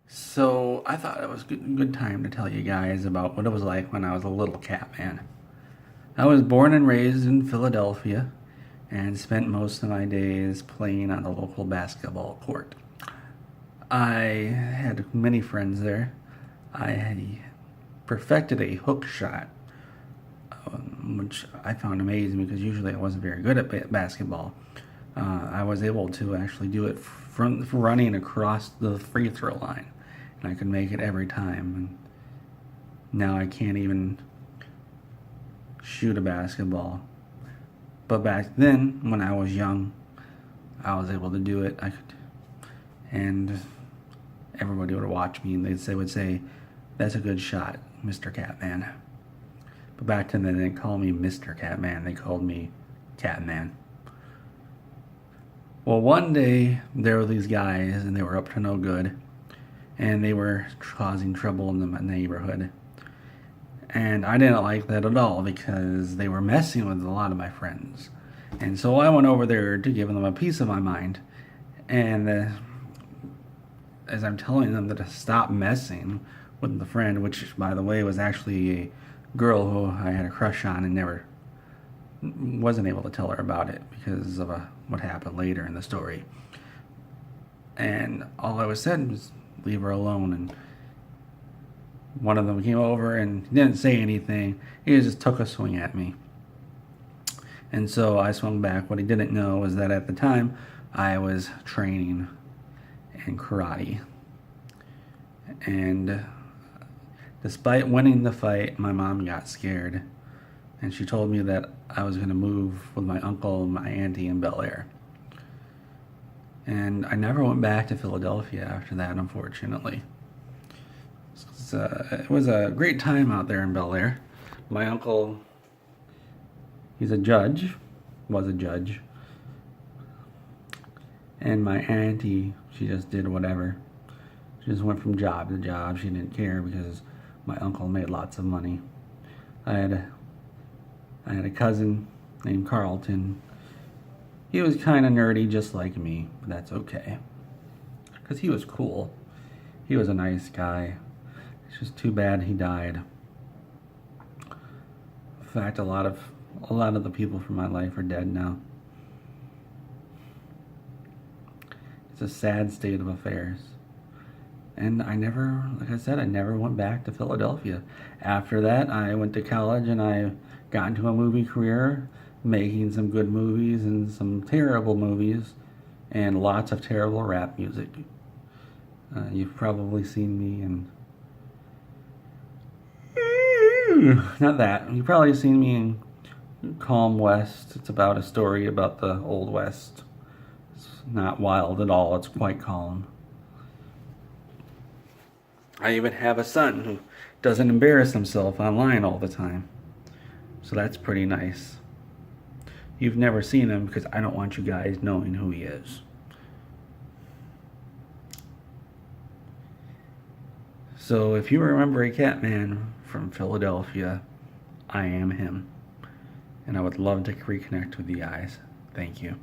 So I thought it was good time to tell you guys about what it was like when I was a little cat man. I was born and raised in Philadelphia and spent most of my days playing on the local basketball court. I had many friends there. I had perfected a hook shot, which I found amazing because usually I wasn't very good at basketball. I was able to actually do it from running across the free throw line, and I could make it every time. And now I can't even shoot a basketball. But back then, when I was young, I was able to do it. I could, and everybody would watch me, and would say, "That's a good shot, Mr. Catman." But back then, they didn't call me Mr. Catman; they called me Catman. Well, one day there were these guys, and they were up to no good, and they were causing trouble in the neighborhood. And I didn't like that at all because they were messing with a lot of my friends. And so I went over there to give them a piece of my mind. And as I'm telling them to stop messing with the friend, which, by the way, was actually a girl who I had a crush on and never wasn't able to tell her about it because of what happened later in the story. And all I was said was leave her alone. And one of them came over and didn't say anything. He just took a swing at me. And so I swung back. What he didn't know was that at the time I was training in karate. And despite winning the fight, my mom got scared. And she told me that I was going to move with my uncle and my auntie in Bel Air. And I never went back to Philadelphia after that, unfortunately. It was a great time out there in Bel Air. My uncle, he's a judge, was a judge. And my auntie, she just did whatever. She just went from job to job. She didn't care because my uncle made lots of money. I had a cousin named Carlton. He was kind of nerdy just like me, but that's okay. Because he was cool. He was a nice guy. It's just too bad he died. In fact, a lot of the people from my life are dead now. It's a sad state of affairs. And I never went back to Philadelphia. After that, I went to college and I got into a movie career, making some good movies and some terrible movies, and lots of terrible rap music. You've probably seen me in... Not that. You've probably seen me in Calm West. It's about a story about the Old West. It's not wild at all. It's quite calm. I even have a son who doesn't embarrass himself online all the time. So that's pretty nice. You've never seen him because I don't want you guys knowing who he is. So if you remember a Catman from Philadelphia, I am him. And I would love to reconnect with you guys. Thank you.